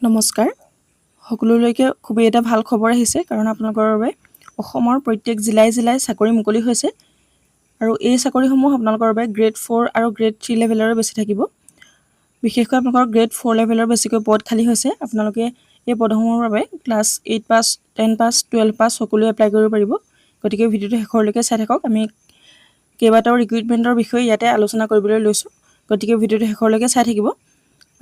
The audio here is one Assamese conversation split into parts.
নমস্কাৰ সকলোলৈকে খুবেই এটা ভাল খবৰ আহিছে কাৰণ আপোনালোকৰ বাবে অসমৰ প্ৰত্যেক জিলাই জিলাই চাকৰি মুকলি হৈছে আৰু এই চাকৰিসমূহ আপোনালোকৰ বাবে গ্ৰেড 4 আৰু গ্ৰেড 3 লেভেলৰ বেছি থাকিব বিশেষকৈ আপোনালোকৰ গ্ৰেড 4 লেভেলৰ বেছিকৈ পদ খালী হৈছে আপোনালোকে এই পদসমূহৰ বাবে ক্লাছ 8 পাছ 10 পাছ 12 পাছ সকলোৱে এপ্লাই কৰিব পাৰিব গতিকে ভিডিঅ'টো শেষলৈকে চাই থাকক আমি কেইবাটাও ৰিক্ৰুইটমেণ্টৰ বিষয়ে ইয়াতে আলোচনা কৰিবলৈ লৈছোঁ গতিকে ভিডিঅ'টো শেষলৈকে চাই থাকিব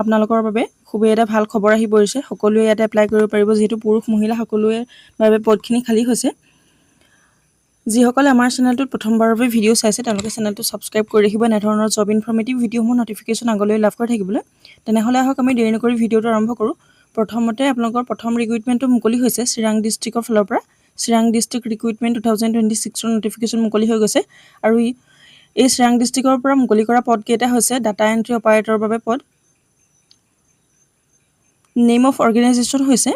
আপোনালোকৰ বাবে খুবেই এটা ভাল খবৰ আহি পৰিছে সকলোৱে ইয়াতে এপ্লাই কৰিব পাৰিব যেহেতু পুৰুষ মহিলা সকলোৱে বাবে পদখিনি খালী হৈছে যিসকলে আমাৰ চেনেলটোত প্ৰথমবাৰৰ বাবে ভিডিঅ' চাইছে তেওঁলোকে চেনেলটো ছাবস্ক্ৰাইব কৰি ৰাখিব এনে ধৰণৰ জব ইনফৰ্মেটিভ ভিডিঅ'সমূহ নটিফিকেশ্যন আগলৈ লাভ কৰি থাকিবলৈ তেনেহ'লে আহক আমি দেৰি নকৰি ভিডিঅ'টো আৰম্ভ কৰোঁ প্ৰথমতে আপোনালোকৰ প্ৰথম ৰিক্ৰুইটমেণ্টটো মুকলি হৈছে চিৰাং ডিষ্ট্ৰিক্টৰ ফালৰ পৰা চিৰাং ডিষ্ট্ৰিক্ট ৰিক্ৰুইটমেণ্ট 2026ৰ নটিফিকেশ্যন মুকলি হৈ গৈছে আৰু এই চিৰাং ডিষ্ট্ৰিক্টৰ পৰা মুকলি কৰা পদকেইটা হৈছে ডাটা এণ্ট্ৰি অপাৰেটৰৰ বাবে পদ নেম অফ অৰ্গেনাইজেশ্যন হৈছে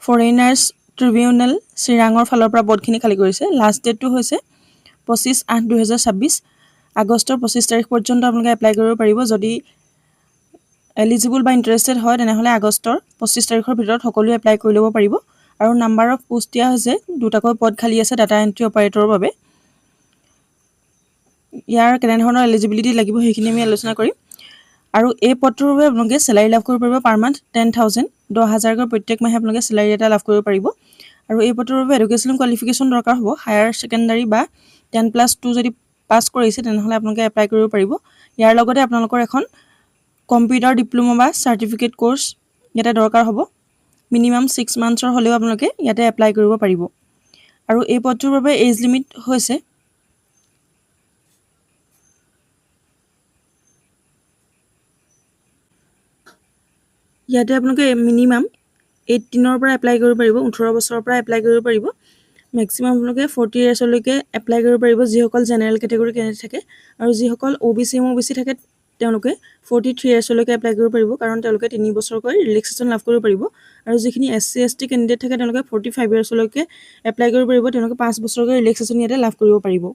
ফৰেইনাৰ্ছ ট্ৰিবিউনেল চিৰাঙৰ ফালৰ পৰা পদখিনি খালী কৰিছে লাষ্ট ডেটটো হৈছে 25/8/2026 আগষ্টৰ 25 তাৰিখ পৰ্যন্ত আপোনালোকে এপ্লাই কৰিব পাৰিব যদি এলিজিবল বা ইণ্টাৰেষ্টেড হয় তেনেহ'লে আগষ্টৰ 25 তাৰিখৰ ভিতৰত সকলোৱে এপ্লাই কৰি ল'ব পাৰিব আৰু নাম্বাৰ অফ পোষ্ট দিয়া হৈছে দুটাকৈ পদ খালী আছে ডাটা এণ্ট্ৰি অপাৰেটৰৰ বাবে ইয়াৰ কেনেধৰণৰ এলিজিবিলিটি লাগিব সেইখিনি আমি আলোচনা কৰিম আৰু এই পদটোৰ বাবে আপোনালোকে চেলাৰী লাভ কৰিব পাৰিব পাৰ মান্থ 10,000 10,000কৈ প্ৰত্যেক মাহে আপোনালোকে চেলাৰী এটা লাভ কৰিব পাৰিব আৰু এই পদটোৰ বাবে এডুকেশ্যন কোৱালিফিকেশ্যন দৰকাৰ হ'ব হায়াৰ ছেকেণ্ডাৰী বা 10+2 যদি পাছ কৰিছে তেনেহ'লে আপোনালোকে এপ্লাই কৰিব পাৰিব ইয়াৰ লগতে আপোনালোকৰ এখন কম্পিউটাৰ ডিপ্ল'মা বা চাৰ্টিফিকেট কোৰ্চ ইয়াতে দৰকাৰ হ'ব মিনিমাম 6 মান্থছৰ হ'লেও আপোনালোকে ইয়াতে এপ্লাই কৰিব পাৰিব আৰু এই পদটোৰ বাবে এজ লিমিট হৈছে ইয়াতে আপোনালোকে মিনিমাম 18ৰ পৰা এপ্লাই কৰিব পাৰিব 18 বছৰৰ পৰা এপ্লাই কৰিব পাৰিব মেক্সিমাম আপোনালোকে 40 ইয়াৰ্ছলৈকে এপ্লাই কৰিব পাৰিব যিসকল জেনেৰেল কেটেগৰী কেণ্ডিডেট থাকে আৰু যিসকল OBC থাকে তেওঁলোকে 43 ইয়াৰ্ছলৈকে এপ্লাই কৰিব পাৰিব কাৰণ তেওঁলোকে 3 বছৰকৈ ৰিলেক্সেশ্যন লাভ কৰিব পাৰিব আৰু যিখিনি SC ST কেণ্ডিডেট থাকে তেওঁলোকে 45 ইয়াৰ্ছলৈকে এপ্লাই কৰিব পাৰিব তেওঁলোকে 5 বছৰকৈ ৰিলেক্সেশ্যন ইয়াতে লাভ কৰিব পাৰিব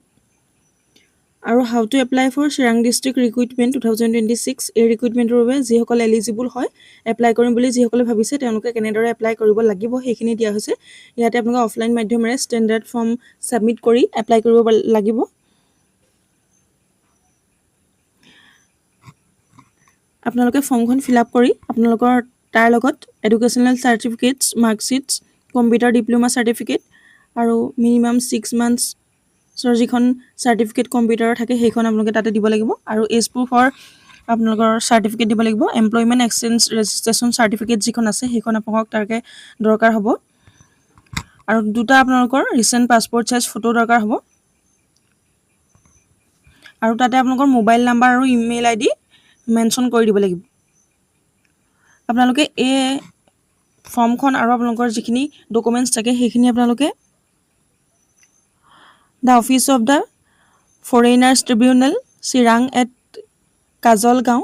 আৰু how to apply for Chirang district recruitment 2026 এই ৰিক্ৰুইটমেণ্টৰ বাবে যিসকল এলিজিবল হয় এপ্লাই কৰিম বুলি যিসকলে ভাবিছে তেওঁলোকে কেনেদৰে এপ্লাই কৰিব লাগিব সেইখিনি দিয়া হৈছে ইয়াতে আপোনালোকে অফলাইন মাধ্যমেৰে ষ্টেণ্ডাৰ্ড ফৰ্ম সাবমিট কৰি এপ্লাই কৰিব লাগিব আপোনালোকে ফৰ্মখন ফিল আপ কৰি আপোনালোকৰ তাৰ লগত educational certificates marksheets computer diploma certificate আৰু মিনিমাম 6 মান্থছৰ যিখন চাৰ্টিফিকেট কম্পিউটাৰৰ থাকে সেইখন আপোনালোকে তাতে দিব লাগিব আৰু এজ প্ৰুফৰ আপোনালোকৰ চাৰ্টিফিকেট দিব লাগিব এমপ্লয়মেণ্ট এক্সচেঞ্জ ৰেজিষ্ট্ৰেশ্যন চাৰ্টিফিকেট যিখন আছে সেইখন আপোনালোকক তাকে দৰকাৰ হ'ব আৰু দুটা আপোনালোকৰ ৰিচেণ্ট পাছপৰ্ট সাইজ ফটো দৰকাৰ হ'ব আৰু তাতে আপোনালোকৰ মোবাইল নাম্বাৰ আৰু ইমেইল আইডি মেনশ্যন কৰি দিব লাগিব আপোনালোকে এই ফৰ্মখন আৰু আপোনালোকৰ যিখিনি ডকুমেণ্টছ থাকে সেইখিনি আপোনালোকে the office of the foreigners tribunal Chirang at Kajalgaon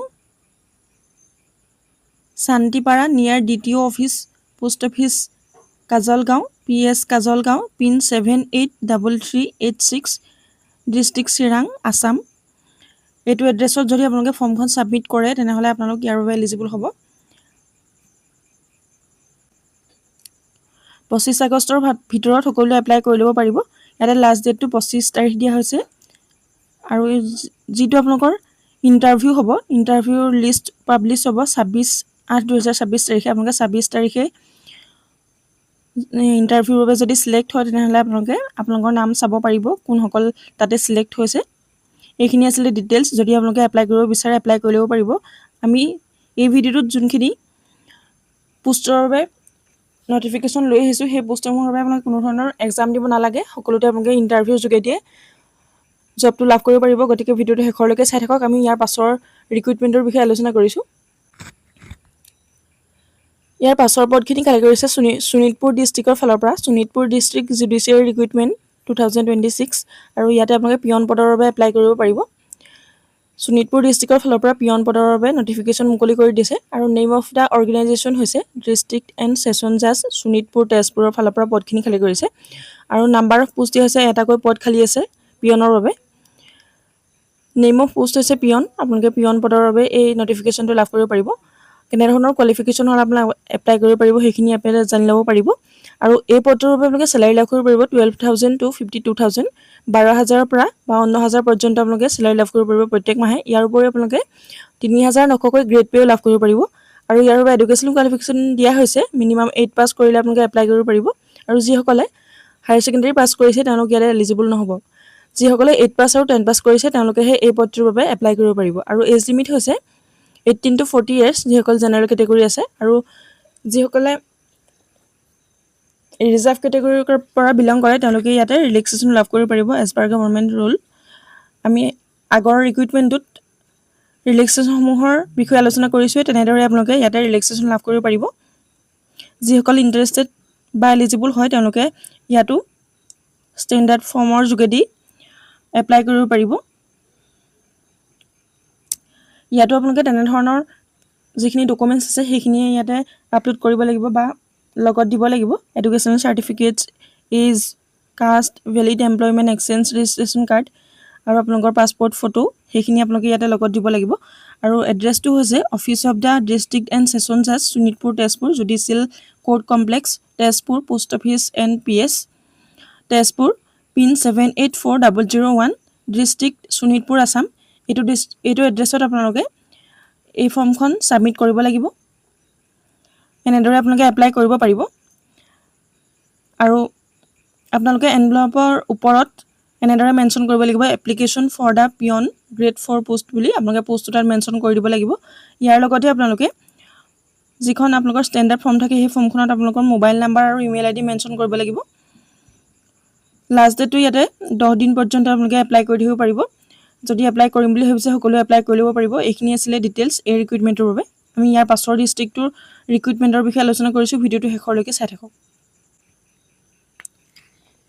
Shantipara নিয়াৰ DTO office post office Kajalgaon PS Kajalgaon pin 783386 district Chirang Assam এইটো এড্ৰেছত যদি আপোনালোকে ফৰ্মখন সাবমিট কৰে তেনেহ'লে আপোনালোক ইয়াৰ বাবে এলিজিবল হ'ব 25 আগষ্টৰ ভিতৰত সকলোৱে এপ্লাই কৰি ল'ব পাৰিব ইয়াতে লাষ্ট ডেটটো 25 তাৰিখ দিয়া হৈছে আৰু যিটো আপোনালোকৰ ইণ্টাৰভিউ হ'ব ইণ্টাৰভিউৰ লিষ্ট পাব্লিছ হ'ব 26/8/2026 তাৰিখে আপোনালোকে 26 তাৰিখে ইণ্টাৰভিউৰ বাবে যদি সিলেক্ট হয় তেনেহ'লে আপোনালোকে আপোনালোকৰ নাম চাব পাৰিব কোনসকল তাতে সিলেক্ট হৈছে এইখিনি আছিল ডিটেইলছ যদি আপোনালোকে এপ্লাই কৰিব বিচাৰে এপ্লাই কৰি ল'ব পাৰিব আমি এই ভিডিঅ'টোত যোনখিনি পোষ্টৰ বাবে নটিফিকেশ্যন লৈ আহিছোঁ সেই পোষ্টসমূহৰ বাবে আপোনালোকে কোনো ধৰণৰ এক্সাম দিব নালাগে সকলোতে আপোনালোকে ইণ্টাৰভিউৰ যোগেদিয়ে জবটো লাভ কৰিব পাৰিব গতিকে ভিডিঅ'টো শেষলৈকে চাই থাকক আমি ইয়াৰ পাছৰ ৰিক্ৰুইটমেণ্টৰ বিষয়ে আলোচনা কৰিছোঁ ইয়াৰ পাছৰ পদখিনি খালী কৰিছে শোণিতপুৰ ডিষ্ট্ৰিক্টৰ ফালৰ পৰা শোণিতপুৰ ডিষ্ট্ৰিক্ট জুডিচিয়াৰী ৰিক্ৰুইটমেণ্ট 2026 আৰু ইয়াতে আপোনালোকে পিয়ন পদৰ বাবে এপ্লাই কৰিব পাৰিব শোণিতপুৰ ডিষ্ট্ৰিক্টৰ ফালৰ পৰা পিয়ন পদৰ বাবে নটিফিকেশ্যন মুকলি কৰি দিছে আৰু নেম অফ দ্য অৰ্গেনাইজেশ্যন হৈছে ডিষ্ট্ৰিক্ট এণ্ড ছেছন জাজ শোণিতপুৰ তেজপুৰৰ ফালৰ পৰা পদখিনি খালী কৰিছে আৰু নাম্বাৰ অফ পোষ্ট হৈছে এটাকৈ পদ খালী আছে পিয়নৰ বাবে নেম অফ পোষ্ট হৈছে পিয়ন আপোনালোকে পিয়ন পদৰ বাবে এই নটিফিকেশ্যনটো লাভ কৰিব পাৰিব কেনেধৰণৰ কোৱালিফিকেশ্যন হ'ল আপোনাক এপ্লাই কৰিব পাৰিব সেইখিনি আপোনালোকে জানি ল'ব পাৰিব। আৰু এই পদটোৰ বাবে আপোনালোকে চেলাৰী লাভ কৰিব পাৰিব 12,000 to 52,000, 12,000 পৰা 52,000 পৰ্যন্ত আপোনালোকে চেলাৰী লাভ কৰিব পাৰিব প্ৰত্যেক মাহে। ইয়াৰ উপৰি আপোনালোকে 3,900কৈ গ্ৰেড পেও লাভ কৰিব পাৰিব। আৰু ইয়াৰ বাবে এডুকেশ্যনেল কোৱালিফিকেশ্যন দিয়া হৈছে, মিনিমাম 8 পাছ কৰিলে আপোনালোকে এপ্লাই কৰিব পাৰিব। আৰু যিসকলে হায়াৰ ছেকেণ্ডেৰী পাছ কৰিছে তেওঁলোক ইয়াতে এলিজিবল নহ'ব। যিসকলে 8 পাছ আৰু 10 পাছ কৰিছে তেওঁলোকেহে এই পদটোৰ বাবে এপ্লাই কৰিব পাৰিব। আৰু এজ লিমিট হৈছে 18 to 40 years যিসকল জেনেৰেল কেটেগৰী আছে। আৰু যিসকলে ৰিজাৰ্ভ কেটেগৰীৰ পৰা বিলং কৰে তেওঁলোকে ইয়াতে ৰিলেক্সেশ্যন লাভ কৰিব পাৰিব এজ পাৰ গভৰ্ণমেণ্ট ৰুল। আমি আগৰ ৰিক্ৰুইটমেণ্টটোত ৰিলেক্সেশ্যনসমূহৰ বিষয়ে আলোচনা কৰিছোঁৱে, তেনেদৰে আপোনালোকে ইয়াতে ৰিলেক্সেশ্যন লাভ কৰিব পাৰিব। যিসকল ইণ্টাৰেষ্টেড বা এলিজিবল হয় তেওঁলোকে ইয়াতো ষ্টেণ্ডাৰ্ড ফৰ্মৰ যোগেদি এপ্লাই কৰিব পাৰিব। ইয়াতো আপোনালোকে তেনেধৰণৰ যিখিনি ডকুমেণ্টছ আছে সেইখিনি ইয়াতে আপলোড কৰিব লাগিব বা লগত দিব লাগিব। Educational certificates, age, caste, valid employment exchange registration card আৰু আপোনালোকৰ পাছপৰ্ট ফটো সেইখিনি আপোনালোকে ইয়াতে লগত দিব লাগিব। আৰু এড্ৰেছটো হৈছে office of the district and session জাজ, Sonitpur Tezpur, judicial court complex, Tezpur, post office and PS, Tezpur, pin 784001, district Sonitpur, Assam. এইটো এড্ৰেছত আপোনালোকে এই ফৰ্মখন ছাবমিট কৰিব লাগিব। এনেদৰে আপোনালোকে এপ্লাই কৰিব পাৰিব। আৰু আপোনালোকে এনভেলপৰ ওপৰত এনেদৰে মেনশ্যন কৰিব লাগিব application for the peon grade 4 post বুলি আপোনালোকে পোষ্টটো তাত মেনশ্যন কৰি দিব লাগিব। ইয়াৰ লগতে আপোনালোকে যিখন আপোনালোকৰ ষ্টেণ্ডাৰ্ড ফৰ্ম থাকে সেই ফৰ্মখনত আপোনালোকৰ মোবাইল নাম্বাৰ আৰু ইমেইল ID মেনশ্যন কৰিব লাগিব। লাষ্ট ডেটটো ইয়াতে 10 দিন পৰ্যন্ত আপোনালোকে এপ্লাই কৰি দিব পাৰিব। যদি এপ্লাই কৰিম বুলি ভাবিছে সকলোৱে এপ্লাই কৰি ল'ব পাৰিব। এইখিনি আছিলে ডিটেইলছ এই ৰিক্ৰুইটমেণ্টৰ বাবে। আমি ইয়াৰ পাছৰ ডিষ্ট্ৰিক্টটোৰ ৰিক্ৰুইটমেণ্টৰ বিষয়ে আলোচনা কৰিছোঁ, ভিডিঅ'টো শেষলৈকে চাই থাকক।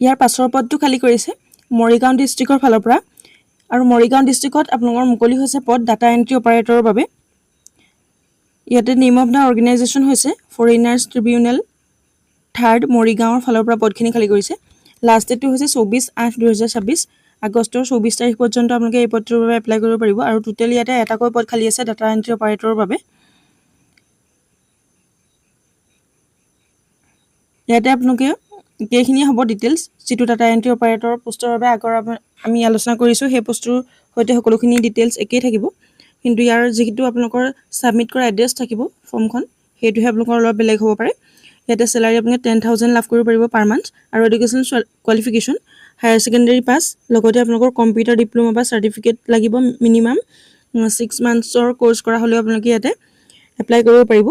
ইয়াৰ পাছৰ পদটো খালী কৰিছে মৰিগাঁও ডিষ্ট্ৰিক্টৰ ফালৰ পৰা। আৰু মৰিগাঁও ডিষ্ট্ৰিক্টত আপোনালোকৰ মুকলি হৈছে পদ ডাটা এণ্ট্ৰি অপাৰেটৰৰ বাবে। ইয়াতে নেম অফ দ্য অৰ্গেনাইজেশ্যন হৈছে ফৰেইনাৰ্ছ ট্ৰিবিউনেল 3rd মৰিগাঁৱৰ ফালৰ পৰা পদখিনি খালী কৰিছে। লাষ্ট ডেটটো হৈছে 24/8/2026, আগষ্টৰ 24 তাৰিখ পৰ্যন্ত আপোনালোকে এই পদটোৰ বাবে এপ্লাই কৰিব পাৰিব। আৰু টোটেল ইয়াতে এটাকৈ পদ খালী আছে ডাটা এণ্ট্ৰি অপাৰেটৰৰ বাবে। ইয়াতে আপোনালোকে এইখিনিয়ে হ'ব ডিটেইলছ। যিটো ডাটা এণ্ট্ৰি অপাৰেটৰ পোষ্টৰ বাবে আগৰ আমি আলোচনা কৰিছোঁ সেই পোষ্টটোৰ সৈতে সকলোখিনি ডিটেইলছ একেই থাকিব, কিন্তু ইয়াৰ যিটো আপোনালোকৰ ছাবমিট কৰা এড্ৰেছ থাকিব ফৰ্মখন সেইটোহে আপোনালোকৰ অলপ বেলেগ হ'ব পাৰে। ইয়াতে চেলাৰী আপোনালোকে 10,000 লাভ কৰিব পাৰিব পাৰ মান্থ। আৰু education qualification higher secondary pass, লগতে আপোনালোকৰ কম্পিউটাৰ ডিপ্ল'মা বা চাৰ্টিফিকেট লাগিব। মিনিমাম 6 মান্থছৰ কোৰ্চ কৰা হ'লেও আপোনালোকে ইয়াতে এপ্লাই কৰিব পাৰিব।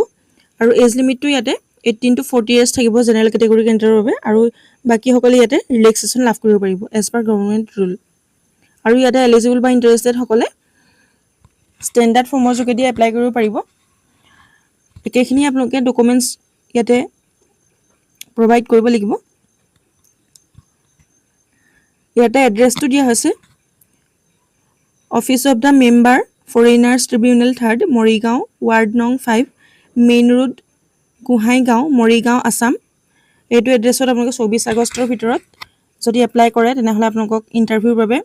আৰু এজ লিমিটটো ইয়াতে 18 to 40 years থাকিব জেনেৰেল কেটেগৰী কেণ্ডিডেটৰ বাবে। আৰু বাকীসকলে ইয়াতে ৰিলেক্সেশ্যন লাভ কৰিব পাৰিব এজ পাৰ গভৰ্ণমেণ্ট ৰুল। আৰু ইয়াতে এলিজিবল বা ইণ্টাৰেষ্টেড সকলে ষ্টেণ্ডাৰ্ড ফৰ্মৰ যোগেদি এপ্লাই কৰিব পাৰিব। একেখিনি আপোনালোকে ডকুমেণ্টছ ইয়াতে প্ৰভাইড কৰিব লাগিব। ইয়াতে এড্ৰেছটো দিয়া হৈছে office of the member foreigners tribunal 3rd Morigaon, ward নং 5, মেইন ৰোড, গোহাঁইগাঁও, মৰিগাঁও, আছাম। এইটো এড্ৰেছত আপোনালোকে 24 আগষ্টৰ ভিতৰত যদি এপ্লাই কৰে তেনেহ'লে আপোনালোকক ইণ্টাৰভিউৰ বাবে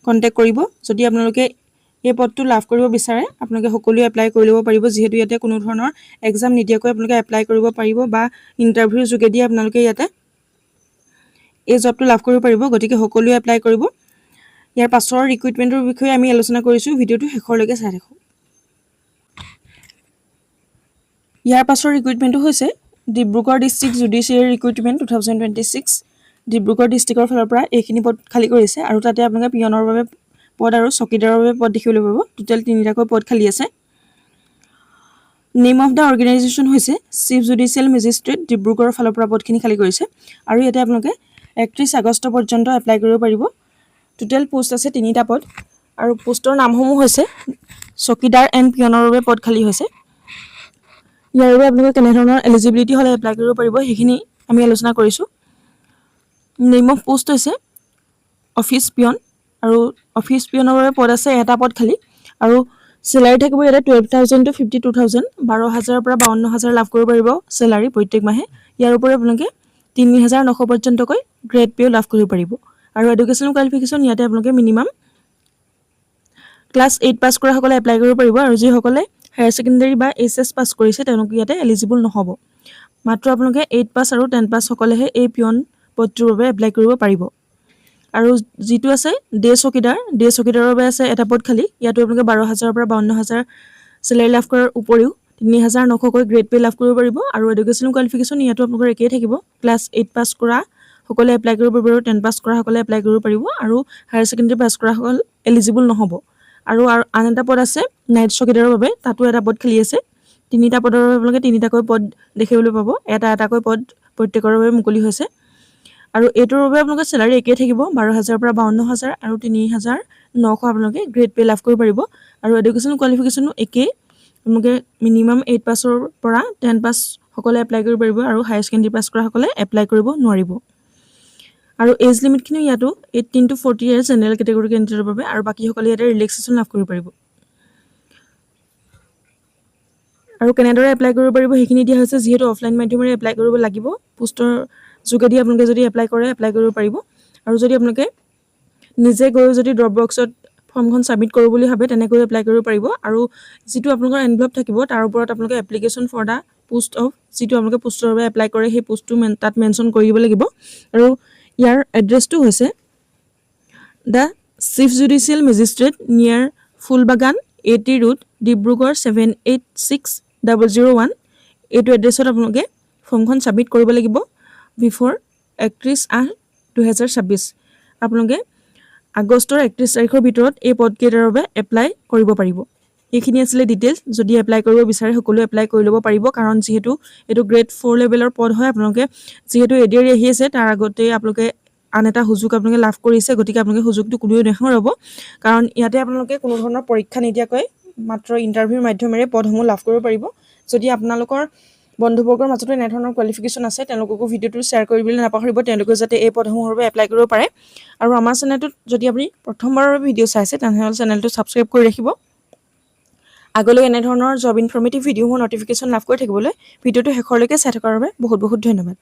কণ্টেক্ট কৰিব। যদি আপোনালোকে এই পদটো লাভ কৰিব বিচাৰে আপোনালোকে সকলোৱে এপ্লাই কৰি ল'ব পাৰিব, যিহেতু ইয়াতে কোনো ধৰণৰ এক্সাম নিদিয়াকৈ আপোনালোকে এপ্লাই কৰিব পাৰিব বা ইণ্টাৰভিউৰ যোগেদি আপোনালোকে ইয়াতে এই জবটো লাভ কৰিব পাৰিব। গতিকে সকলোৱে এপ্লাই কৰিব। ইয়াৰ পাছৰ ৰিক্ৰুইটমেণ্টৰ বিষয়ে আমি আলোচনা কৰিছোঁ, ভিডিঅ'টো শেষলৈকে চাই থাকক। ইয়াৰ পাছৰ ৰিক্ৰুইটমেণ্টটো হৈছে ডিব্ৰুগড় ডিষ্ট্ৰিক্ট জুডিচিয়েৰী ৰিক্ৰুইটমেণ্ট 2026। ডিব্ৰুগড় ডিষ্ট্ৰিক্টৰ ফালৰ পৰা এইখিনি পদ খালী কৰিছে। আৰু তাতে আপোনালোকে পিয়নৰ বাবে পদ আৰু চকীদাৰৰ বাবে পদ দেখিবলৈ পাব। টোটেল 3টাকৈ পদ খালী আছে। নেম অফ দ্য অৰ্গেনাইজেশ্যন হৈছে চিফ জুডিচিয়েল মেজিষ্ট্ৰেট, ডিব্ৰুগড়ৰ ফালৰ পৰা পদখিনি খালী কৰিছে। আৰু ইয়াতে আপোনালোকে 31 আগষ্ট পৰ্যন্ত এপ্লাই কৰিব পাৰিব। টোটেল পোষ্ট আছে 3টা পদ। আৰু পোষ্টৰ নামসমূহ হৈছে চকীদাৰ এণ্ড পিয়নৰ বাবে পদ খালী হৈছে। ইয়াৰ বাবে আপোনালোকে কেনেধৰণৰ এলিজিবিলিটি হ'লে এপ্লাই কৰিব পাৰিব সেইখিনি আমি আলোচনা কৰিছোঁ। নেম অফ পোষ্ট হৈছে অফিচ পিয়ন। আৰু অফিচ পিয়নৰ বাবে পদ আছে এটা পদ খালী। আৰু চেলাৰী থাকিব ইয়াতে 12,000 to 52,000, 12,000 পৰা 52,000 লাভ কৰিব পাৰিব চেলাৰী প্ৰত্যেক মাহে। ইয়াৰ উপৰি আপোনালোকে 3,900 পৰ্যন্তকৈ গ্ৰেড পেও লাভ কৰিব পাৰিব। আৰু এডুকেশ্যনেল কোৱালিফিকেশ্যন ইয়াতে আপোনালোকে মিনিমাম ক্লাছ 8 পাছ কৰা সকলে এপ্লাই কৰিব পাৰিব। আৰু যিসকলে হায়াৰ ছেকেণ্ডেৰী বা HS পাছ কৰিছে তেওঁলোক ইয়াতে এলিজিবল নহ'ব। মাত্ৰ আপোনালোকে 8 পাছ আৰু 10 পাছ সকলেহে এই পিয়ন পদটোৰ বাবে এপ্লাই কৰিব পাৰিব। আৰু যিটো আছে ডে চকীদাৰৰ বাবে আছে এটা পদ খালী। ইয়াতো আপোনালোকে 12,000 পৰা 52,000 চেলাৰী লাভ কৰাৰ উপৰিও 3,900কৈ গ্ৰেড পে লাভ কৰিব পাৰিব। আৰু এডুকেশ্যনেল কোৱালিফিকেশ্যন ইয়াতো আপোনালোকৰ একেই থাকিব। ক্লাছ 8 পাছ কৰা সকলে এপ্লাই কৰিব পাৰিব আৰু 10 পাছ কৰা সকলে এপ্লাই কৰিব পাৰিব। আৰু হায়াৰ ছেকেণ্ডেৰী পাছ কৰা সকল এলিজিবল নহ'ব। আৰু আন এটা পদ আছে নাইট চকীদাৰৰ বাবে, তাতো এটা পদ খালী আছে। 3টা পদৰ বাবে আপোনালোকে 3টাকৈ পদ দেখিবলৈ পাব। এটাকৈ পদ প্ৰত্যেকৰ বাবে মুকলি হৈছে। আৰু এইটোৰ বাবে আপোনালোকৰ চেলাৰী একেই থাকিব, 12,000 পৰা 52,000 আৰু 3,900 আপোনালোকে গ্ৰেড পে লাভ কৰিব পাৰিব। আৰু এডুকেশ্যনেল কোৱালিফিকেশ্যনো একেই, আপোনালোকে মিনিমাম 8 পাছৰ পৰা 10 পাছ সকলে এপ্লাই কৰিব পাৰিব আৰু হায়াৰ ছেকেণ্ডেৰী পাছ কৰা সকলে এপ্লাই কৰিব নোৱাৰিব। আৰু এজ লিমিটখিনি ইয়াতো 18 to 40 ইয়াৰ্ছ জেনেৰেল কেটেগৰী কেণ্ডিডেটৰ বাবে, আৰু বাকীসকলে ইয়াতে ৰিলেক্সেশ্যন লাভ কৰিব পাৰিব। আৰু কেনেদৰে এপ্লাই কৰিব পাৰিব সেইখিনি দিয়া হৈছে। যিহেতু অফলাইন মাধ্যমেৰে এপ্লাই কৰিব লাগিব, পোষ্টৰ যোগেদি আপোনালোকে যদি এপ্লাই কৰিব পাৰিব। আৰু যদি আপোনালোকে নিজে গৈ যদি ড্ৰপ বক্সত ফৰ্মখন ছাবমিট কৰোঁ বুলি ভাবে তেনেকৈ এপ্লাই কৰিব পাৰিব। আৰু যিটো আপোনালোকৰ এনভেলপ থাকিব তাৰ ওপৰত আপোনালোকে application for the post of, যিটো আপোনালোকে পোষ্টৰ বাবে এপ্লাই কৰে সেই পোষ্টটো তাত মেনশ্যন কৰি দিব লাগিব। আৰু ইয়াৰ এড্ৰেছটো হৈছে দ্য চিফ জুডিচিয়েল মেজিষ্ট্ৰেট নিয়াৰ ফুলবাগান 80 ৰোড ডিব্ৰুগড় 786001। এইটো এড্ৰেছত আপোনালোকে ফৰ্মখন ছাবমিট কৰিব লাগিব বিফৰ 31/8/2026। আপোনালোকে আগষ্টৰ 31 তাৰিখৰ ভিতৰত এই পদকেইটাৰ বাবে এপ্লাই কৰিব পাৰিব। এইখিনি আছিলে ডিটেইলছ। যদি এপ্লাই কৰিব বিচাৰে সকলোৱে এপ্লাই কৰি ল'ব পাৰিব, কাৰণ যিহেতু এইটো গ্ৰেড 4 লেভেলৰ পদ হয়। আপোনালোকে যিহেতু এডিআৰ আহি আছে তাৰ আগতে আপোনালোকে আন এটা সুযোগ আপোনালোকে লাভ কৰিছে, গতিকে আপোনালোকে সুযোগটো কোনেও নেহেৰুৱাব। কাৰণ ইয়াতে আপোনালোকে কোনো ধৰণৰ পৰীক্ষা নিদিয়াকৈ মাত্ৰ ইণ্টাৰভিউৰ মাধ্যমেৰে পদসমূহ লাভ কৰিব পাৰিব। যদি আপোনালোকৰ বন্ধুবৰ্গৰ মাজতো এনেধৰণৰ কোৱালিফিকেশ্যন আছে তেওঁলোককো ভিডিঅ'টো শ্বেয়াৰ কৰিবলৈ নাপাহৰিব, তেওঁলোকে যাতে এই পদসমূহৰ বাবে এপ্লাই কৰিব পাৰে। আৰু আমাৰ চেনেলটোত যদি আপুনি প্ৰথমবাৰৰ বাবে ভিডিঅ' চাইছে তেনেহ'লে চেনেলটো ছাবস্ক্ৰাইব কৰি ৰাখিব। আগলৈ এনেধৰণৰ জব ইনফৰ্মেটিভ ভিডিঅ'সমূহ ন'টিফিকেশ্যন লাভ কৰি থাকিবলৈ ভিডিঅ'টো শেষলৈকে চাই থকাৰ বাবে বহুত বহুত ধন্যবাদ।